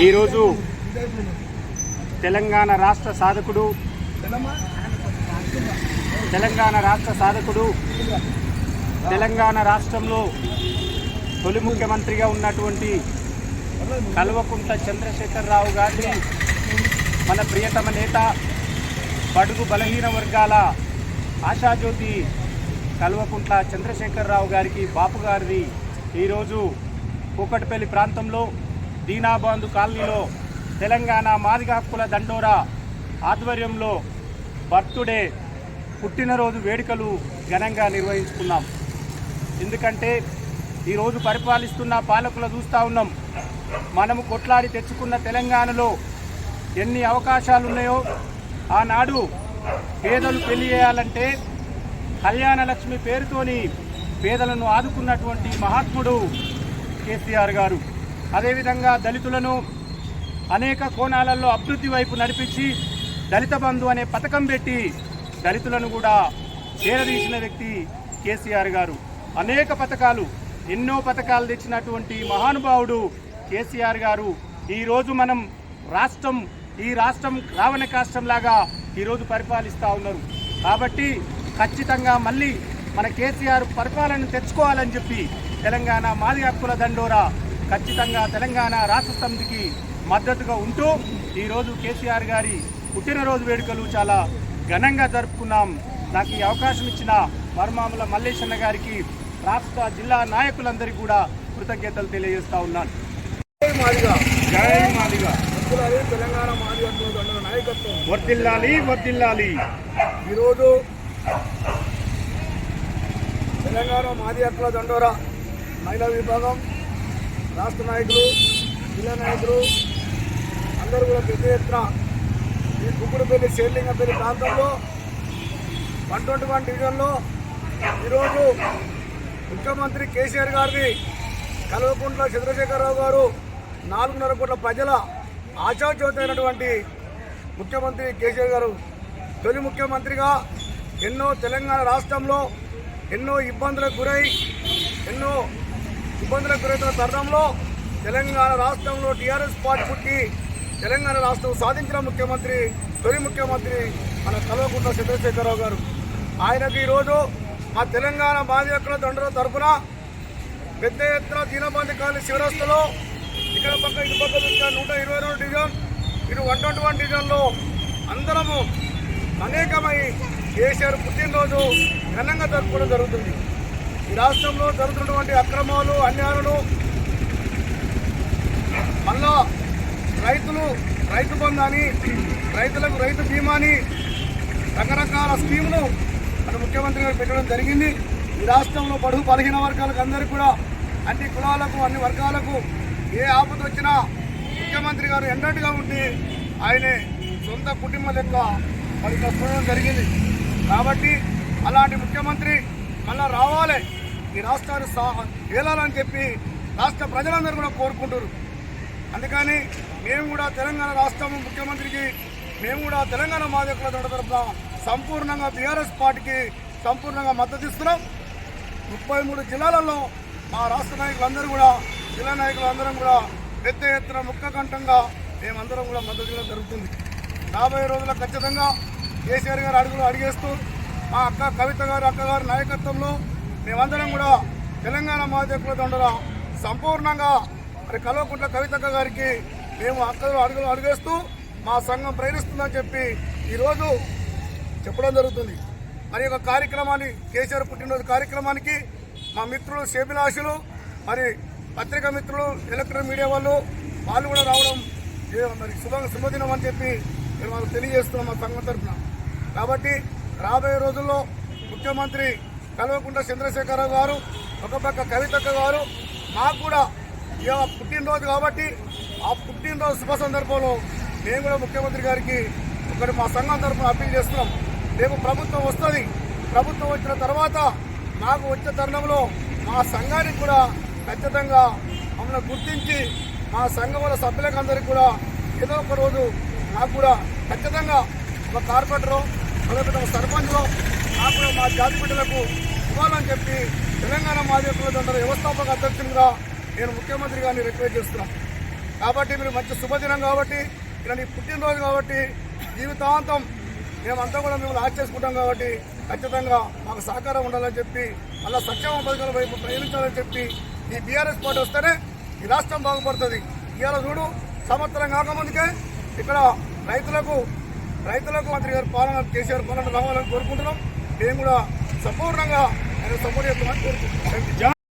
ఈరోజు తెలంగాణ రాష్ట్ర సాధకుడు తెలంగాణ రాష్ట్రంలో తొలి ముఖ్యమంత్రిగా ఉన్నటువంటి కల్వకుంట్ల చంద్రశేఖరరావు గారిని మన ప్రియతమ నేత బడుగు బలహీన వర్గాల ఆశాజ్యోతి కల్వకుంట్ల చంద్రశేఖరరావు గారికి బాపు గారిది ఈరోజు కూకట్పల్లి ప్రాంతంలో దీనాబంధు కాలనీలో తెలంగాణ మాదిగ హక్కుల దండోరా ఆధ్వర్యంలో బర్త్డే పుట్టినరోజు వేడుకలు ఘనంగా నిర్వహించుకున్నాం. ఎందుకంటే ఈరోజు పరిపాలిస్తున్న పాలకులు చూస్తూ ఉన్నాం, మనము కొట్లాడి తెచ్చుకున్న తెలంగాణలో ఎన్ని అవకాశాలు ఉన్నాయో ఆనాడు పేదలు పెళ్లి చేయాలంటే కళ్యాణ లక్ష్మి పేరుతోని పేదలను ఆదుకున్నటువంటి మహాత్ముడు కేసీఆర్ గారు. అదేవిధంగా దళితులను అనేక కోణాలలో అభివృద్ధి వైపు నడిపించి దళిత బంధు అనే పథకం పెట్టి దళితులను కూడా చేరదీసిన వ్యక్తి కేసీఆర్ గారు. అనేక పథకాలు, ఎన్నో పథకాలు తెచ్చినటువంటి మహానుభావుడు కేసీఆర్ గారు. ఈరోజు మనం ఈ రాష్ట్రం రావణ కాష్టంలాగా ఈరోజు పరిపాలిస్తూ ఉన్నారు. కాబట్టి ఖచ్చితంగా మళ్ళీ మన కేసీఆర్ పరిపాలన తెచ్చుకోవాలని చెప్పి తెలంగాణ మాదిగ హక్కుల దండోరా ఖచ్చితంగా తెలంగాణ రాష్ట్ర సమితికి మద్దతుగా ఉంటూ ఈరోజు కేసీఆర్ గారి పుట్టినరోజు వేడుకలు చాలా ఘనంగా జరుపుకున్నాం. నాకు ఈ అవకాశం ఇచ్చిన మర్మాముల మల్లేశన్న గారికి, రాష్ట్ర జిల్లా నాయకులందరికీ కూడా కృతజ్ఞతలు తెలియజేస్తా ఉన్నాను. జై మాదిగ, తెలంగాణ మాదిగ హక్కుల దండోరా నాయకత్వం వర్ధిల్లాలి వర్ధిల్లాలి. ఈరోజు తెలంగాణ మాదిగ హక్కుల దండోరా మహిళా విభాగం రాష్ట్ర నాయకులు, జిల్లా నాయకులు అందరూ కూడా పెద్ద ఎత్తున ఈ కుక్కుడుపల్లి శేర్లింగపల్లి ప్రాంతంలో 121 డివిజన్లో ఈరోజు ముఖ్యమంత్రి కేసీఆర్ గారిని కల్వకుంట్ల చంద్రశేఖరరావు గారు 4.5 కోట్ల ప్రజల ఆశాజ్యోతి అయినటువంటి ముఖ్యమంత్రి కేసీఆర్ గారు తొలి ముఖ్యమంత్రిగా తెలంగాణ రాష్ట్రంలో ఎన్నో ఇబ్బందులకు గురైన తరుణంలో తెలంగాణ రాష్ట్రంలో టీఆర్ఎస్ పార్టీ పుట్టి తెలంగాణ రాష్ట్రం సాధించిన తొలి ముఖ్యమంత్రి మన కల్వకుంట్ల చంద్రశేఖరరావు గారు. ఆయనకు ఈరోజు మా తెలంగాణ మాదిగ హక్కుల దండోరా తరఫున పెద్ద ఎత్తున దీనబంధు కాలనీ శివరస్తులో ఇక్కడ పక్క ఇటు పక్క 122 డివిజన్, ఇటు 121 డివిజన్లో అందరము అనేకమై కేసీఆర్ పుట్టినరోజు ఘనంగా జరుపుకోవడం జరుగుతుంది. ఈ రాష్ట్రంలో జరుగుతున్నటువంటి అక్రమాలు, అన్యాయాలను మళ్ళా రైతు బంధు అని, రైతులకు రైతు బీమాని, రకరకాల స్కీములు మన ముఖ్యమంత్రి గారు పెట్టడం జరిగింది. ఈ రాష్ట్రంలో బడుగు బలహీన వర్గాలకు అందరికీ కూడా, అన్ని కులాలకు అన్ని వర్గాలకు ఏ ఆపద వచ్చినా ముఖ్యమంత్రి గారు ఎండట్టుగా ఉండి ఆయనే సొంత కుటుంబం లెక్క మరి చూడడం జరిగింది. కాబట్టి అలాంటి ముఖ్యమంత్రి మళ్ళా రావాలి, ఈ రాష్ట్రాన్ని ఏలాలని చెప్పి రాష్ట్ర ప్రజలందరూ కూడా కోరుకుంటారు. అందుకని మేము కూడా తెలంగాణ రాష్ట్రం ముఖ్యమంత్రికి మేము కూడా తెలంగాణ మాదిగ హక్కుల దండోరా తరఫున సంపూర్ణంగా టీఆర్ఎస్ పార్టీకి సంపూర్ణంగా మద్దతు ఇస్తున్నాం. 33 జిల్లాలలో మా రాష్ట్ర నాయకులందరూ కూడా, జిల్లా నాయకులందరం కూడా పెద్ద ఎత్తున ముక్తకంఠంగా మేమందరం కూడా మద్దతు ఇవ్వడం జరుగుతుంది. రాబోయే రోజుల్లో ఖచ్చితంగా కేసీఆర్ గారు అడిగేస్తూ మా అక్కగారి నాయకత్వంలో మేమందరం కూడా తెలంగాణ మాదిగ హక్కుల దండోరా సంపూర్ణంగా మరి కల్వకుంట్ల కవితక్క గారికి మేము అడుగేస్తూ మా సంఘం ప్రేరిస్తుందని చెప్పి ఈరోజు చెప్పడం జరుగుతుంది. మరి ఒక కార్యక్రమాన్ని, కేసీఆర్ పుట్టినరోజు కార్యక్రమానికి మా మిత్రులు శేభిలాషులు, మరి పత్రికా మిత్రులు, ఎలక్ట్రానిక్ మీడియా వాళ్ళు కూడా రావడం మరి శుభదినం అని చెప్పి మేము వాళ్ళకి తెలియజేస్తున్నాం మా సంఘం తరఫున. కాబట్టి రాబోయే రోజుల్లో ముఖ్యమంత్రి కల్వకుంట్ల చంద్రశేఖరరావు గారు, ఒక పక్క కవితక్క గారు, మాకు కూడా ఇవాళ పుట్టినరోజు కాబట్టి ఆ పుట్టినరోజు శుభ సందర్భంలో మేము కూడా ముఖ్యమంత్రి గారికి ఒకటి మా సంఘం తరఫున అప్పీల్ చేస్తున్నాం. రేపు ప్రభుత్వం వస్తుంది. ప్రభుత్వం వచ్చిన తర్వాత మాకు వచ్చే తరుణంలో మా సంఘానికి కూడా ఖచ్చితంగా మమ్మల్ని గుర్తించి మా సంఘంలో సభ్యులకు అందరికీ కూడా ఏదో ఒక రోజు నాకు కూడా ఖచ్చితంగా ఒక కార్పొరేటరు లేకపోతే ఒక సర్పంచ్లో నాకు కూడా మా జాతి బిడ్డలకు ఇవ్వాలని చెప్పి తెలంగాణ మాజీ ప్రజలందరూ వ్యవస్థాపక అధ్యక్షులుగా నేను ముఖ్యమంత్రి గారిని రిక్వెస్ట్ చేస్తున్నాం. కాబట్టి మీరు మంచి శుభదినం కాబట్టి ఇలా నీ పుట్టినరోజు కాబట్టి జీవితాంతం మేమంతా కూడా మిమ్మల్ని ఆశించుకుంటాం కాబట్టి ఖచ్చితంగా మాకు సహకారం ఉండాలని చెప్పి మళ్ళీ సంక్షేమ పథకాల వైపు ప్రయాణించాలని చెప్పి ఈ బీఆర్ఎస్ పార్టీ వస్తేనే ఈ రాష్ట్రం బాగుపడుతుంది. ఇవాళ చూడు సంవత్సరం కాకముందుకే ఇక్కడ రైతులకు మంత్రి గారి పాలన కేసీఆర్ పాలన రావాలని కోరుకుంటున్నాం. మేము కూడా సంపూర్ణంగా ఆయన సపోర్ట్ చేస్తామని కోరుకుంటున్నాం.